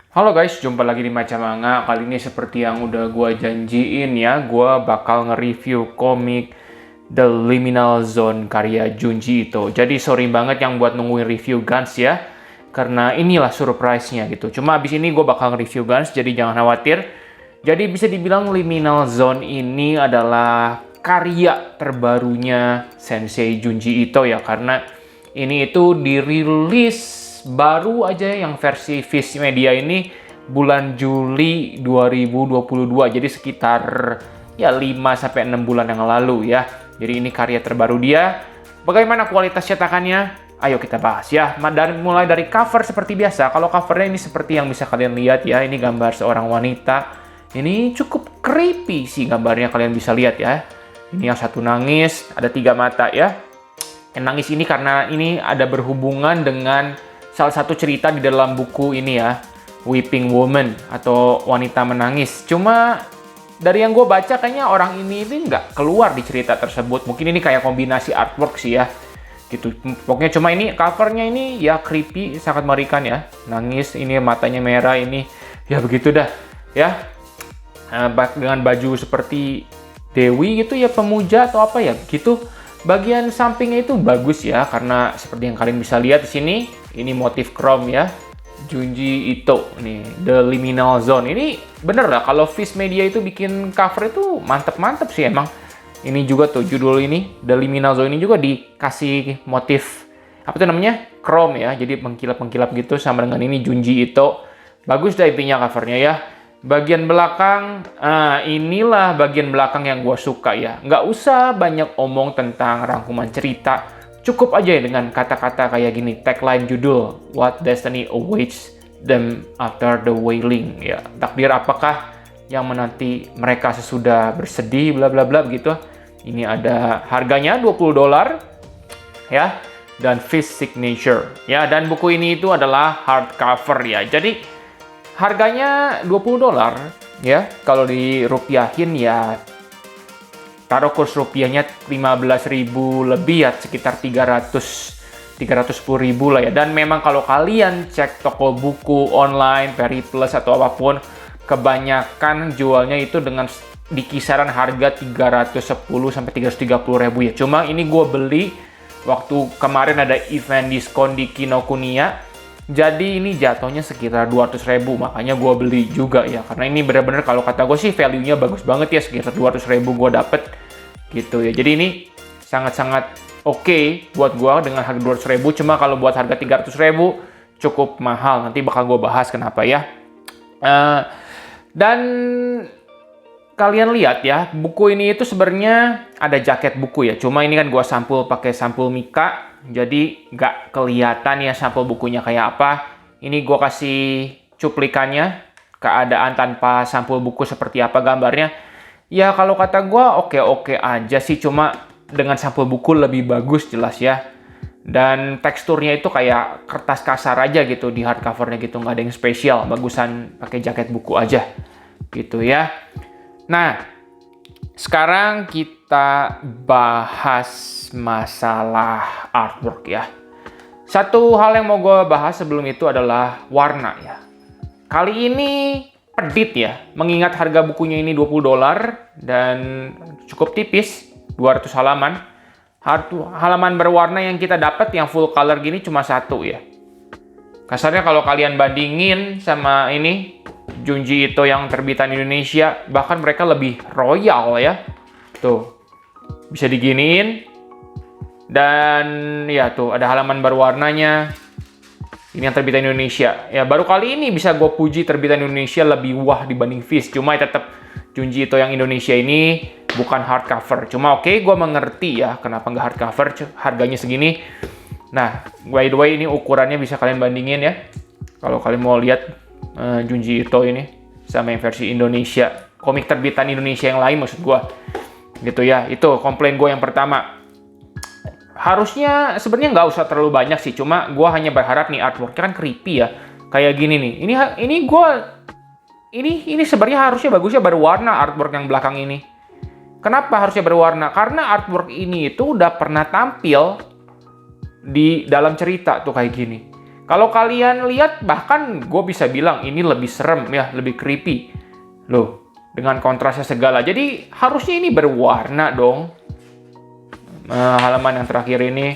Halo guys, jumpa lagi di Maca Manga. Kali ini seperti yang udah gue janjiin ya, gue bakal nge-review komik The Liminal Zone karya Junji Ito. Jadi sorry banget yang buat nungguin review Guns ya, karena inilah surprise-nya gitu. Cuma abis ini gue bakal nge-review Guns, jadi jangan khawatir. Jadi bisa dibilang Liminal Zone ini adalah karya terbarunya Sensei Junji Ito ya, karena ini itu dirilis baru aja yang versi Viz Media ini bulan Juli 2022. Jadi sekitar ya 5-6 bulan yang lalu ya. Jadi ini karya terbaru dia. Bagaimana kualitas cetakannya? Ayo kita bahas ya. Mulai dari cover seperti biasa. Kalau covernya ini seperti yang bisa kalian lihat ya. Ini gambar seorang wanita. Ini cukup creepy sih gambarnya, kalian bisa lihat ya. Ini yang satu nangis, ada 3 mata ya. Yang nangis ini karena ini ada berhubungan dengan salah satu cerita di dalam buku ini ya, Weeping Woman atau Wanita Menangis. Cuma dari yang gue baca kayaknya orang ini nggak keluar di cerita tersebut. Mungkin ini kayak kombinasi artwork sih ya, gitu. Pokoknya cuma ini covernya ini ya creepy, sangat mengerikan ya. Nangis, ini matanya merah, ini ya begitu dah ya. Dengan baju seperti Dewi gitu ya, pemuja atau apa ya gitu. Bagian sampingnya itu bagus ya, karena seperti yang kalian bisa lihat di sini, ini motif chrome ya, Junji Ito nih, The Liminal Zone. Ini bener lah, kalau Viz Media itu bikin cover itu mantep-mantep sih emang. Ini juga tuh judul ini, The Liminal Zone ini juga dikasih motif apa tuh namanya, chrome ya, jadi mengkilap-mengkilap gitu sama dengan ini Junji Ito. Bagus dah intinya covernya ya. Bagian belakang, inilah bagian belakang yang gue suka ya. Nggak usah banyak omong tentang rangkuman cerita. Cukup aja ya dengan kata-kata kayak gini, tagline judul, What Destiny Awaits Them After the Wailing. Ya, takdir apakah yang menanti mereka sesudah bersedih, bla bla bla begitu. Ini ada harganya $20 ya, dan Viz Signature. Ya, dan buku ini itu adalah hardcover ya. Jadi harganya $20 ya. Kalau dirupiahin ya, taruh kurs rupiahnya 15.000 lebih ya, sekitar 310.000 lah ya. Dan memang kalau kalian cek toko buku online, Periplus atau apapun, kebanyakan jualnya itu dengan di kisaran harga 310 sampai 330.000 ya. Cuma ini gue beli waktu kemarin ada event diskon di Kinokuniya. Jadi ini jatuhnya sekitar 200.000, makanya gue beli juga ya. Karena ini bener-bener kalau kata gue sih value-nya bagus banget ya, sekitar 200.000 gue dapet gitu ya. Jadi ini sangat-sangat oke buat gue dengan harga 200.000. Cuma kalau buat harga 300.000 cukup mahal. Nanti bakal gue bahas kenapa ya. Dan kalian lihat ya, buku ini itu sebenarnya ada jaket buku ya. Cuma ini kan gue pakai sampul Mika. Jadi nggak kelihatan ya sampul bukunya kayak apa. Ini gue kasih cuplikannya, keadaan tanpa sampul buku seperti apa gambarnya. Ya kalau kata gue oke-oke aja sih, cuma dengan sampul buku lebih bagus jelas ya. Dan teksturnya itu kayak kertas kasar aja gitu di hardcovernya gitu, nggak ada yang spesial. Bagusan pakai jaket buku aja gitu ya. Nah, sekarang kita bahas masalah artwork ya. Satu hal yang mau gue bahas sebelum itu adalah warna ya. Kali ini pedit ya, mengingat harga bukunya ini $20 dan cukup tipis, 200 halaman. Halaman berwarna yang kita dapat yang full color gini cuma 1 ya. Kasarnya kalau kalian bandingin sama ini Junji Ito yang terbitan Indonesia, bahkan mereka lebih royal ya. Tuh, bisa diginiin. Dan ya tuh, ada halaman berwarnanya. Ini yang terbitan Indonesia. Ya, baru kali ini bisa gue puji terbitan Indonesia lebih wah dibanding Viz. Cuma ya tetap Junji Ito yang Indonesia ini bukan hardcover. Cuma oke, gue mengerti ya kenapa nggak hardcover, harganya segini. Nah, by the way ini ukurannya bisa kalian bandingin ya. Kalau kalian mau lihat Junji Ito ini sama yang versi Indonesia, komik terbitan Indonesia yang lain maksud gue gitu ya. Itu komplain gue yang pertama. Harusnya sebenarnya nggak usah terlalu banyak sih, cuma gue hanya berharap nih artworknya kan creepy ya, kayak gini nih. Ini sebenarnya harusnya bagusnya berwarna artwork yang belakang ini. Kenapa harusnya berwarna? Karena artwork ini itu udah pernah tampil di dalam cerita tuh kayak gini. Kalau kalian lihat, bahkan gue bisa bilang ini lebih serem ya, lebih creepy. Loh, dengan kontrasnya segala. Jadi harusnya ini berwarna dong. Halaman yang terakhir ini,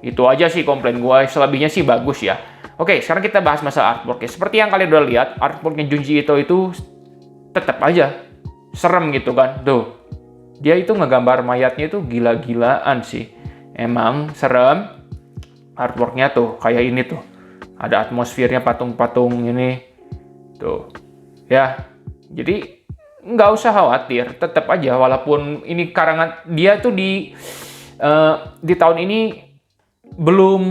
itu aja sih komplain gue. Selebihnya sih bagus ya. Oke, sekarang kita bahas masalah artworknya. Seperti yang kalian udah lihat, artworknya Junji Ito itu tetap aja serem gitu kan. Tuh, dia itu ngegambar mayatnya itu gila-gilaan sih. Emang serem. Artworknya tuh kayak ini tuh. Ada atmosfernya patung-patung ini. Tuh. Ya. Jadi nggak usah khawatir. Tetap aja walaupun ini karangan dia tuh di tahun ini belum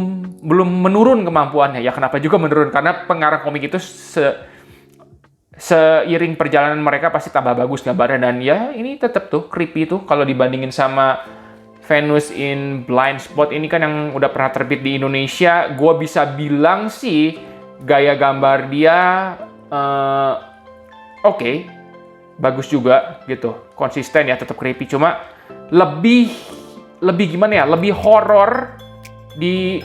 menurun kemampuannya. Ya kenapa juga menurun? Karena pengarang komik itu seiring perjalanan mereka pasti tambah bagus gambarnya. Dan ya ini tetap tuh creepy tuh kalau dibandingin sama Venus in Blind Spot ini kan yang udah pernah terbit di Indonesia. Gue bisa bilang sih gaya gambar dia oke, bagus juga gitu, konsisten ya, tetap creepy. Cuma lebih gimana ya, lebih horor di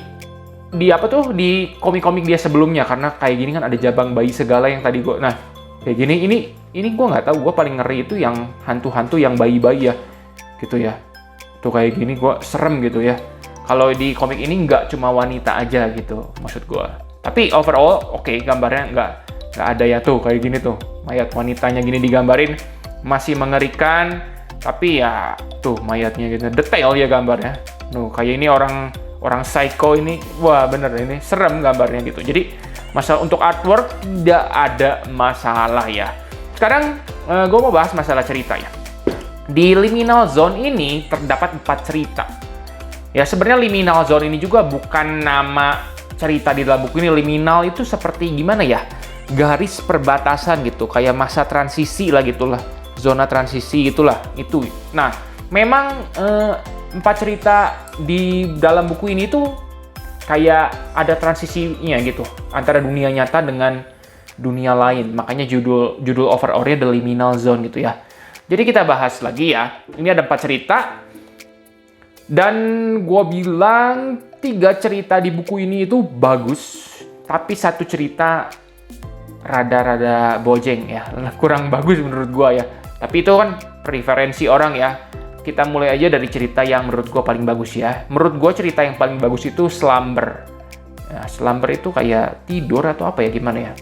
komik-komik dia sebelumnya, karena kayak gini kan ada jabang bayi segala yang tadi gue. Nah kayak gini ini gue nggak tahu, gue paling ngeri itu yang hantu-hantu yang bayi-bayi ya gitu ya. Tuh kayak gini gue serem gitu ya. Kalau di komik ini nggak cuma wanita aja gitu maksud gue. Tapi overall oke, gambarnya nggak ada ya tuh kayak gini tuh. Mayat wanitanya gini digambarin masih mengerikan. Tapi ya tuh mayatnya gitu. Detail ya gambarnya. Tuh kayak ini orang psycho ini. Wah bener ini serem gambarnya gitu. Jadi masalah untuk artwork tidak ada masalah ya. Sekarang gue mau bahas masalah cerita ya. Di Liminal Zone ini terdapat 4 cerita. Ya sebenarnya Liminal Zone ini juga bukan nama cerita di dalam buku ini. Liminal itu seperti gimana ya? Garis perbatasan gitu, kayak masa transisi lah gitulah. Zona transisi gitulah, itu. Nah, memang 4 cerita di dalam buku ini tuh kayak ada transisinya gitu antara dunia nyata dengan dunia lain. Makanya judul overall-nya The Liminal Zone gitu ya. Jadi kita bahas lagi ya. Ini ada 4 cerita. Dan gue bilang 3 cerita di buku ini itu bagus. Tapi 1 cerita rada-rada bojeng ya. Kurang bagus menurut gue ya. Tapi itu kan preferensi orang ya. Kita mulai aja dari cerita yang menurut gue paling bagus ya. Menurut gue cerita yang paling bagus itu Slumber. Ya, Slumber itu kayak tidur atau apa ya, gimana ya.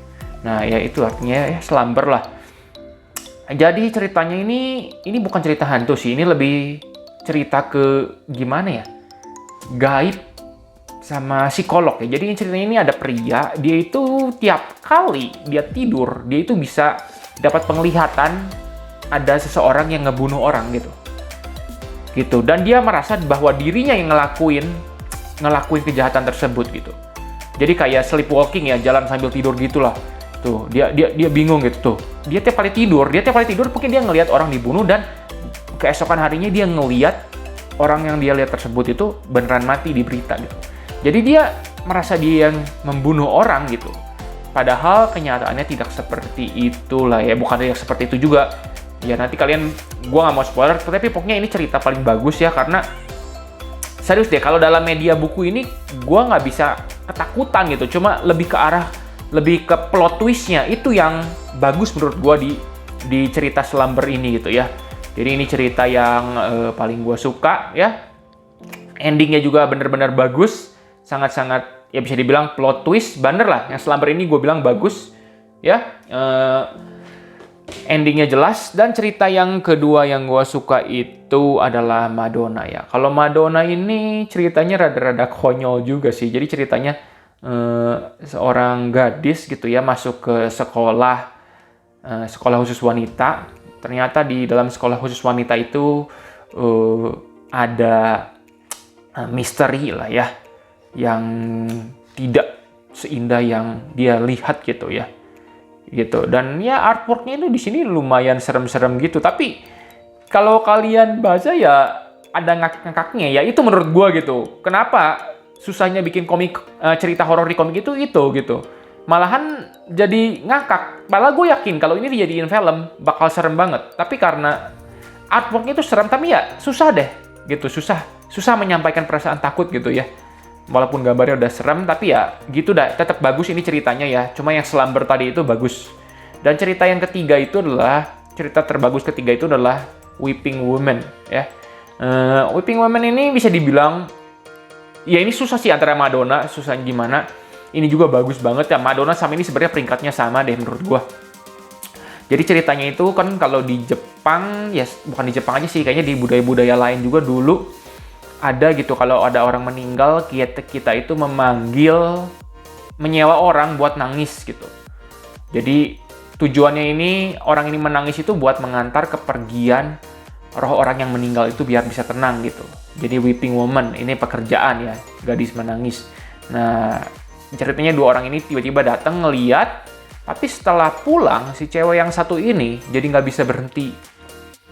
Nah ya itu artinya ya slumber lah. Jadi ceritanya ini bukan cerita hantu sih, ini lebih cerita ke gimana ya, gaib sama psikolog ya. Jadi ceritanya ini ada pria, dia itu tiap kali dia tidur, dia itu bisa dapat penglihatan ada seseorang yang ngebunuh orang gitu. Dan dia merasa bahwa dirinya yang ngelakuin kejahatan tersebut gitu. Jadi kayak sleepwalking ya, jalan sambil tidur gitulah. Tuh, dia bingung gitu tuh. Dia tiap kali tidur mungkin dia ngelihat orang dibunuh, dan keesokan harinya dia ngelihat orang yang dia lihat tersebut itu beneran mati di berita gitu. Jadi dia merasa dia yang membunuh orang gitu. Padahal kenyataannya tidak seperti itulah ya, bukan tidak seperti itu juga. Ya nanti gua nggak mau spoiler, tapi pokoknya ini cerita paling bagus ya, karena serius deh, kalau dalam media buku ini gua nggak bisa ketakutan gitu, cuma lebih ke plot twist-nya itu yang bagus menurut gue di cerita Slumber ini gitu ya. Jadi ini cerita yang paling gue suka ya. Endingnya juga bener-bener bagus, sangat-sangat ya bisa dibilang plot twist, bener lah. Yang Slumber ini gue bilang bagus ya. Endingnya jelas. Dan cerita yang kedua yang gue suka itu adalah Madonna ya. Kalau Madonna ini ceritanya rada-rada konyol juga sih. Jadi ceritanya seorang gadis gitu ya masuk ke sekolah khusus wanita. Ternyata di dalam sekolah khusus wanita itu ada misteri lah ya, yang tidak seindah yang dia lihat gitu ya. Gitu. Dan ya artworknya itu di sini lumayan serem-serem gitu. Tapi kalau kalian baca ya ada ngakak-ngakaknya ya. Itu menurut gua gitu. Kenapa susahnya bikin komik cerita horor di komik itu gitu. Malahan jadi ngakak. Malah gue yakin kalau ini dijadiin film bakal serem banget. Tapi karena artworknya itu serem, tapi ya susah deh gitu. Susah menyampaikan perasaan takut gitu ya. walaupun gambarnya udah serem, tapi ya gitu dah, tetap bagus ini ceritanya ya. Cuma yang Slumber tadi itu bagus. Dan cerita yang ketiga itu adalah, cerita terbagus ketiga itu adalah Weeping Woman ya. Weeping Woman ini bisa dibilang, ya ini susah sih antara Madonna, susah gimana. Ini juga bagus banget ya, Madonna sama ini sebenarnya peringkatnya sama deh menurut gua. Jadi ceritanya itu kan kalau di Jepang, ya bukan di Jepang aja sih, kayaknya di budaya-budaya lain juga dulu ada gitu, kalau ada orang meninggal, kita itu menyewa orang buat nangis gitu. Jadi tujuannya ini, orang ini menangis itu buat mengantar kepergian roh orang yang meninggal itu biar bisa tenang gitu. Jadi Weeping Woman, ini pekerjaan ya, gadis menangis. Nah, ceritanya dua orang ini tiba-tiba datang ngeliat, tapi setelah pulang, si cewek yang satu ini jadi nggak bisa berhenti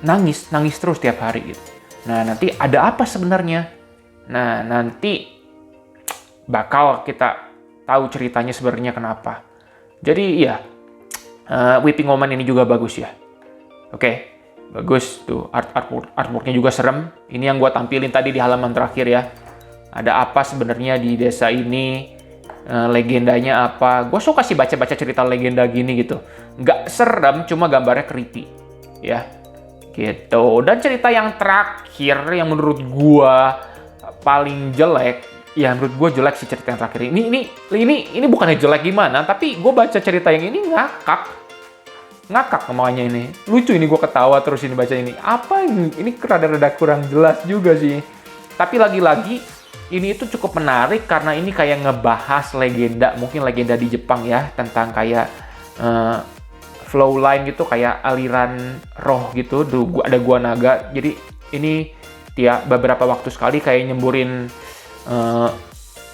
nangis terus tiap hari gitu. Nah, nanti ada apa sebenarnya? Nah, nanti bakal kita tahu ceritanya sebenarnya kenapa. Jadi ya, Weeping Woman ini juga bagus ya. Oke, bagus tuh, artworknya juga serem. Ini yang gue tampilin tadi di halaman terakhir ya. Ada apa sebenarnya di desa ini? Legendanya apa? Gue suka sih baca-baca cerita legenda gini gitu. Nggak serem, cuma gambarnya creepy. Ya, gitu. Dan cerita yang terakhir, yang menurut gue paling jelek, ya menurut gue jelek sih cerita yang terakhir. Ini bukannya jelek gimana, tapi gue baca cerita yang ini ngakak namanya ini. Lucu ini, gue ketawa terus ini baca ini. Apa ini? Ini rada-rada kurang jelas juga sih. Tapi lagi-lagi, ini itu cukup menarik karena ini kayak ngebahas legenda, mungkin legenda di Jepang ya, tentang kayak flow line gitu, kayak aliran roh gitu, ada gua naga. Jadi ini beberapa waktu sekali kayak nyemburin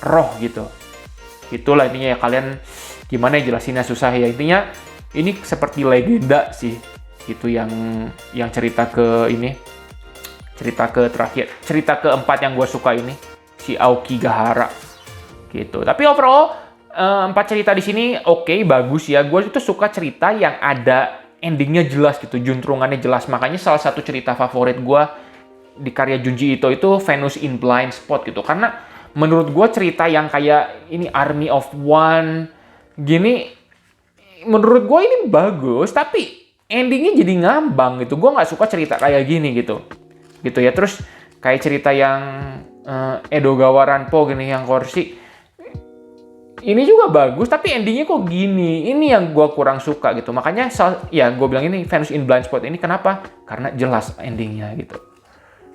roh gitu. Itulah intinya ya, kalian gimana ya jelasinnya, susah ya. Intinya ini seperti legenda sih, gitu yang cerita terakhir, cerita keempat yang gue suka ini, si Aokigahara gitu. Tapi overall 4 cerita di sini oke, bagus ya. Gue itu suka cerita yang ada endingnya jelas gitu, juntrungannya jelas. Makanya salah satu cerita favorit gue di karya Junji Ito itu Venus in Blind Spot gitu. Karena menurut gue cerita yang kayak ini Army of One gini, menurut gue ini bagus, tapi endingnya jadi ngambang gitu. Gue nggak suka cerita kayak gini gitu ya. Terus kayak cerita yang Edogawa Ranpo gini, yang Korsi, ini juga bagus, tapi endingnya kok gini. Ini yang gue kurang suka gitu. Makanya ya gue bilang ini Venus in Blind Spot ini kenapa? Karena jelas endingnya gitu.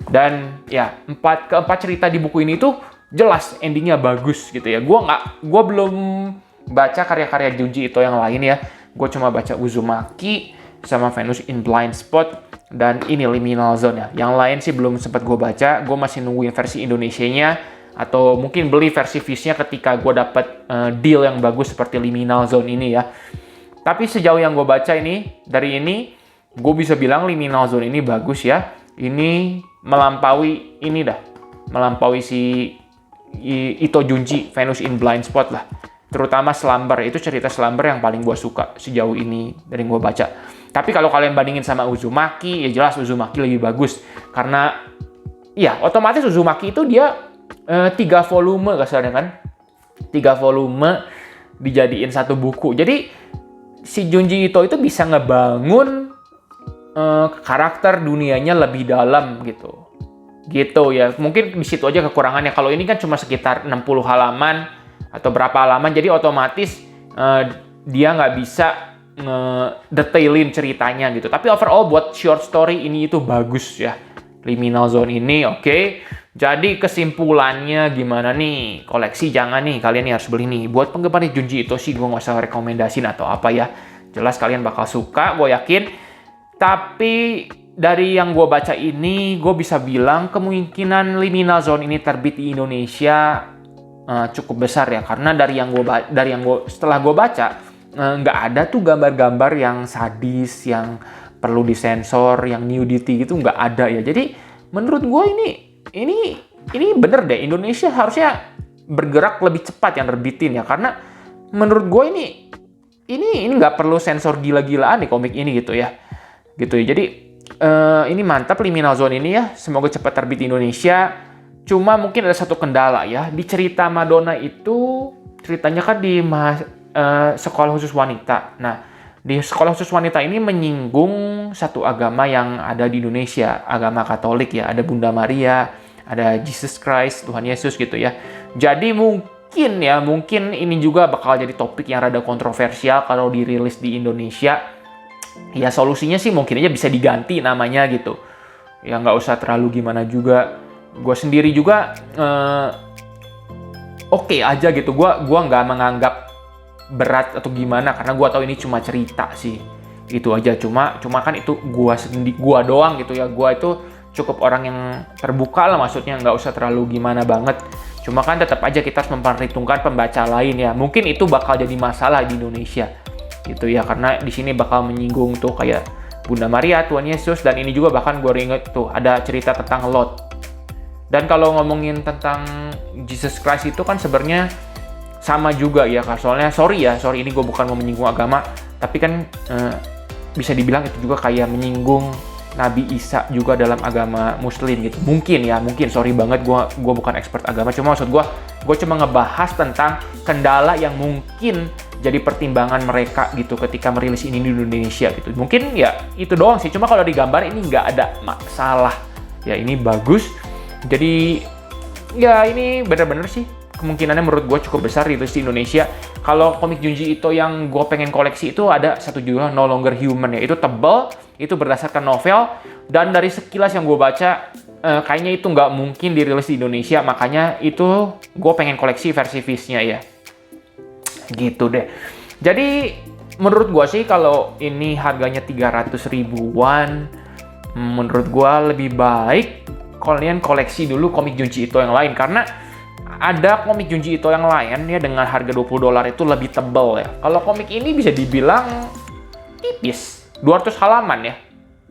Dan ya keempat cerita di buku ini tuh jelas endingnya bagus gitu ya. Gue belum baca karya-karya Junji Ito yang lain ya. Gue cuma baca Uzumaki sama Venus in Blind Spot dan ini Liminal Zone ya. Yang lain sih belum sempat gue baca. Gue masih nungguin versi Indonesianya atau mungkin beli versi Viz-nya ketika gue dapet deal yang bagus seperti Liminal Zone ini ya. Tapi sejauh yang gue baca ini, dari ini gue bisa bilang Liminal Zone ini bagus ya. Ini melampaui si Ito Junji, Venus in Blind Spot lah. Terutama Slumber, itu cerita Slumber yang paling gue suka sejauh ini dari gue baca. Tapi kalau kalian bandingin sama Uzumaki, ya jelas Uzumaki lebih bagus. Karena ya otomatis Uzumaki itu dia 3 volume kasarnya kan. 3 volume dijadiin satu buku. Jadi si Junji Ito itu bisa ngebangun karakter dunianya lebih dalam gitu. Gitu ya. Mungkin di situ aja kekurangannya. Kalau ini kan cuma sekitar 60 halaman atau berapa halaman, jadi otomatis dia nggak bisa detailin ceritanya gitu. Tapi overall buat short story ini itu bagus ya. Liminal Zone ini oke. Jadi kesimpulannya gimana nih? Koleksi jangan nih, kalian nih harus beli nih. Buat penggemar Junji Ito sih gue nggak usah rekomendasiin atau apa ya. Jelas kalian bakal suka, gue yakin. Tapi dari yang gue baca ini, gue bisa bilang kemungkinan Liminal Zone ini terbit di Indonesia cukup besar ya, karena setelah gue baca nggak ada tuh gambar-gambar yang sadis, yang perlu disensor, yang nudity gitu nggak ada ya. Jadi menurut gue ini bener deh, Indonesia harusnya bergerak lebih cepat yang terbitin ya, karena menurut gue ini nggak perlu sensor gila-gilaan nih komik ini gitu ya. Jadi ini mantap Liminal Zone ini ya, semoga cepat terbit di Indonesia. Cuma mungkin ada satu kendala ya. Di cerita Madonna itu, ceritanya kan di sekolah khusus wanita. Nah, di sekolah khusus wanita ini menyinggung satu agama yang ada di Indonesia, agama Katolik ya. Ada Bunda Maria, ada Jesus Christ, Tuhan Yesus gitu ya. Jadi mungkin ini juga bakal jadi topik yang rada kontroversial kalau dirilis di Indonesia. Ya solusinya sih mungkin aja bisa diganti namanya gitu. Ya nggak usah terlalu gimana juga. Gue sendiri juga oke aja gitu. Gue nggak menganggap berat atau gimana karena gue tahu ini cuma cerita sih. Itu aja. Cuma kan itu gue doang gitu ya. Gue itu cukup orang yang terbuka lah, maksudnya nggak usah terlalu gimana banget. Cuma kan tetap aja kita harus memperhitungkan pembaca lain ya. Mungkin itu bakal jadi masalah di Indonesia gitu ya, karena di sini bakal menyinggung tuh kayak Bunda Maria, Tuhan Yesus, dan ini juga bahkan gue inget tuh ada cerita tentang Lot. Dan kalau ngomongin tentang Jesus Christ itu kan sebenarnya sama juga ya, soalnya sorry ini gue bukan mau menyinggung agama, tapi kan bisa dibilang itu juga kayak menyinggung Nabi Isa juga dalam agama Muslim gitu. Mungkin sorry banget, gue bukan expert agama, cuma maksud gue cuma ngebahas tentang kendala yang mungkin jadi pertimbangan mereka gitu ketika merilis ini di Indonesia gitu. Mungkin ya itu doang sih, cuma kalau digambar ini nggak ada masalah. Ya ini bagus, jadi ya ini bener-bener sih kemungkinannya menurut gue cukup besar dirilis di Indonesia. Kalau komik Junji Ito yang gue pengen koleksi itu ada satu judul No Longer Human ya. Itu tebal, itu berdasarkan novel, dan dari sekilas yang gue baca kayaknya itu nggak mungkin dirilis di Indonesia, makanya itu gue pengen koleksi versi Viz-nya ya. Gitu deh. Jadi menurut gue sih kalau ini harganya 300 ribuan, menurut gue lebih baik kalian koleksi dulu komik Junji Ito yang lain, karena ada komik Junji Ito yang lain ya dengan harga $20 itu lebih tebal ya. Kalau komik ini bisa dibilang tipis, 200 halaman ya.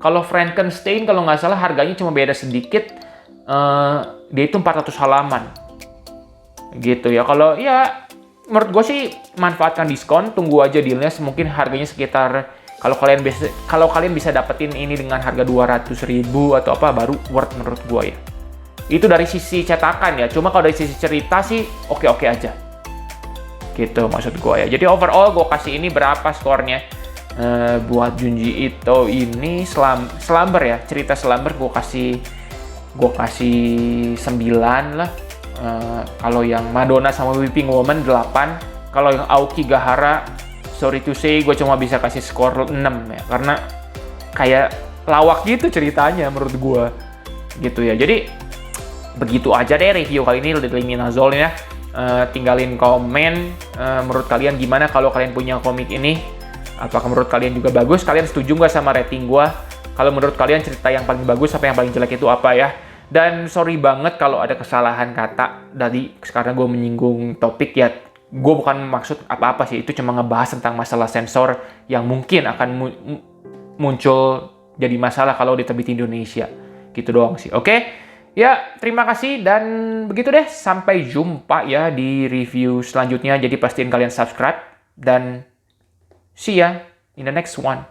Kalau Frankenstein kalau nggak salah harganya cuma beda sedikit, dia itu 400 halaman. Gitu ya. Kalau ya menurut gue sih manfaatkan diskon, tunggu aja dealnya, mungkin harganya sekitar kalau kalian bisa dapetin ini dengan harga 200 ribu atau apa, baru worth menurut gue ya. Itu dari sisi cetakan ya, cuma kalau dari sisi cerita sih oke-oke aja. Gitu maksud gue ya. Jadi overall gue kasih ini berapa skornya? Buat Junji Ito ini Slumber ya, cerita Slumber gue kasih 9 lah. Kalau yang Madonna sama Weeping Woman 8. Kalau yang Aokigahara, sorry to say, gue cuma bisa kasih skor 6 ya, karena kayak lawak gitu ceritanya menurut gue. Gitu ya. Jadi begitu aja deh review kali ini The Liminal Zone ya. Tinggalin komen menurut kalian gimana kalau kalian punya komik ini. Apakah menurut kalian juga bagus? Kalian setuju nggak sama rating gue? Kalau menurut kalian cerita yang paling bagus apa yang paling jelek itu apa ya? Dan sorry banget kalau ada kesalahan kata dari sekarang gue menyinggung topik ya. Gue bukan maksud apa-apa sih, itu cuma ngebahas tentang masalah sensor yang mungkin akan muncul jadi masalah kalau diterbitin di Indonesia. Gitu doang sih, oke? Ya, terima kasih dan begitu deh. Sampai jumpa ya di review selanjutnya. Jadi pastiin kalian subscribe dan see ya in the next one.